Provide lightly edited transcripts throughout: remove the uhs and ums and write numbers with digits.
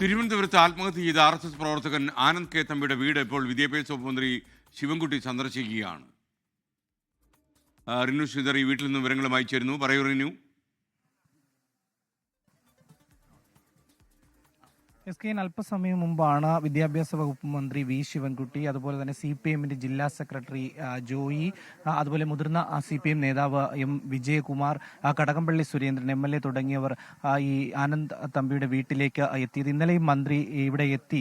തിരുവനന്തപുരത്ത് ആത്മഹത്യ ചെയ്ത RSS പ്രവർത്തകൻ ആനന്ദ് കെ തമ്പിയുടെ വീട് ഇപ്പോൾ വിദ്യാഭ്യാസ വകുപ്പ് മന്ത്രി ശിവൻകുട്ടി സന്ദർശിക്കുകയാണ്. റിനു ശ്രീധർ ഈ വീട്ടിൽ നിന്ന് വിവരങ്ങളുമായി ചേരുന്നു. പറയൂ റിനു. അല്പസമയം മുമ്പാണ് വിദ്യാഭ്യാസ വകുപ്പ് മന്ത്രി വി ശിവൻകുട്ടി, അതുപോലെ തന്നെ CPM-ന്റെ ജില്ലാ സെക്രട്ടറി ജോയി, അതുപോലെ മുതിർന്ന CPM നേതാവ് M വിജയകുമാർ, കടകംപള്ളി സുരേന്ദ്രൻ MLA തുടങ്ങിയവർ ഈ ആനന്ദ് തമ്പിയുടെ വീട്ടിലേക്ക് എത്തിയത്. ഇന്നലെയും മന്ത്രി ഇവിടെ എത്തി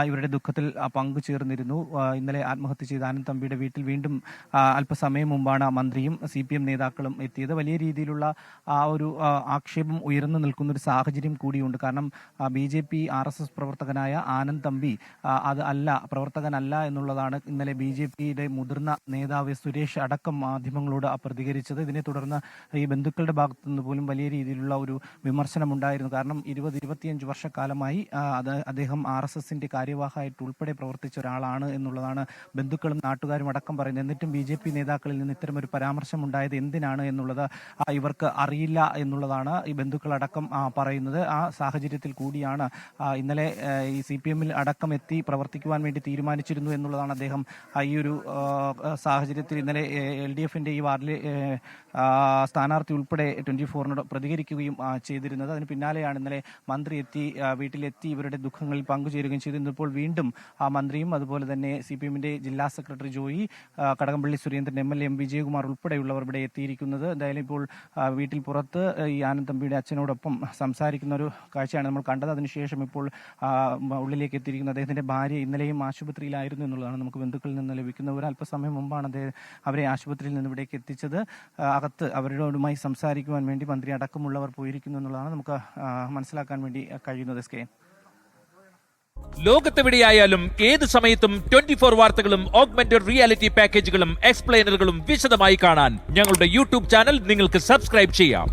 ഇവരുടെ ദുഃഖത്തിൽ പങ്കുചേർന്നിരുന്നു. ഇന്നലെ ആത്മഹത്യ ചെയ്ത ആനന്ദ് തമ്പിയുടെ വീട്ടിൽ വീണ്ടും അല്പസമയം മുമ്പാണ് മന്ത്രിയും CPM നേതാക്കളും എത്തിയത്. വലിയ രീതിയിലുള്ള ഒരു ആക്ഷേപം ഉയർന്നു നിൽക്കുന്ന ഒരു സാഹചര്യം കൂടിയുണ്ട്. കാരണം BJP RSS പ്രവർത്തകനായ ആനന്ദ് തമ്പി പ്രവർത്തകനല്ല എന്നുള്ളതാണ് ഇന്നലെ BJP-യുടെ മുതിർന്ന നേതാവ് സുരേഷ് അടക്കം മാധ്യമങ്ങളോട് പ്രതികരിച്ചത്. ഇതിനെ തുടർന്ന് ഈ ബന്ധുക്കളുടെ ഭാഗത്തു നിന്ന് പോലും വലിയ രീതിയിലുള്ള ഒരു വിമർശനമുണ്ടായിരുന്നു. കാരണം 20-25 വർഷക്കാലമായി അദ്ദേഹം RSS-ന്റെ കാര്യവാഹമായിട്ട് ഉൾപ്പെടെ പ്രവർത്തിച്ച ഒരാളാണ് എന്നുള്ളതാണ് ബന്ധുക്കളും നാട്ടുകാരും അടക്കം പറയുന്നത്. എന്നിട്ടും BJP നേതാക്കളിൽ നിന്ന് ഇത്തരമൊരു പരാമർശം ഉണ്ടായത് എന്തിനാണ് എന്നുള്ളത് ഇവർക്ക് അറിയില്ല എന്നുള്ളതാണ് ഈ ബന്ധുക്കളടക്കം പറയുന്നത്. ആ സാഹചര്യത്തിൽ കൂടിയാണ് ഇന്നലെ ഈ CPM-ൽ അടക്കം എത്തി പ്രവർത്തിക്കുവാൻ വേണ്ടി തീരുമാനിച്ചിരുന്നു എന്നുള്ളതാണ് അദ്ദേഹം ഈ ഒരു സാഹചര്യത്തിൽ ഇന്നലെ LDF-ന്റെ ഈ വാർഡിലെ സ്ഥാനാർത്ഥി ഉൾപ്പെടെ 24-നോട് പ്രതികരിക്കുകയും ചെയ്തിരുന്നത്. അതിന് പിന്നാലെയാണ് ഇന്നലെ മന്ത്രി വീട്ടിലെത്തി ഇവരുടെ ദുഃഖങ്ങളിൽ പങ്കുചേരുകയും ചെയ്തിരുന്നത്. ഇപ്പോൾ വീണ്ടും മന്ത്രിയും അതുപോലെ തന്നെ CPM-ന്റെ ജില്ലാ secretary Joy, Kadakampally Surendran MLA M Vijayakumar ഉൾപ്പെടെയുള്ളവർ ഇവിടെ എത്തിയിരിക്കുന്നത്. എന്തായാലും ഇപ്പോൾ വീട്ടിൽ പുറത്ത് ഈ ആനന്ദ് തമ്പിയുടെ അച്ഛനോടൊപ്പം സംസാരിക്കുന്ന ഒരു കാഴ്ചയാണ് നമ്മൾ കണ്ടത്. അതിനുശേഷം ഇപ്പോൾ ഉള്ളിലേക്ക് എത്തിയിരിക്കുന്ന അദ്ദേഹത്തിന്റെ ഭാര്യ ഇന്നലെയും ആശുപത്രിയിലായിരുന്നു എന്നുള്ളതാണ് നമുക്ക് ബന്ധുക്കളിൽ നിന്ന് ലഭിക്കുന്ന ഒരു അല്പസമയം മുമ്പാണ് അവരെ ആശുപത്രിയിൽ നിന്ന് ഇവിടേക്ക് എത്തിച്ചത്. അകത്ത് അവരോടുമായി സംസാരിക്കുവാൻ വേണ്ടി മന്ത്രി അടക്കമുള്ളവർ പോയിരിക്കുന്നു എന്നുള്ളതാണ് നമുക്ക് മനസ്സിലാക്കാൻ വേണ്ടി കഴിയുന്നത്. ലോകത്തെവിടെയായാലും ഏത് സമയത്തും 24 വാർത്തകളും ഓഗ്മെന്റഡ് റിയാലിറ്റി പാക്കേജുകളും എക്സ്പ്ലെയിനറുകളും വിശദമായി കാണാൻ ഞങ്ങളുടെ YouTube ചാനൽ നിങ്ങൾക്ക് സബ്സ്ക്രൈബ് ചെയ്യാം.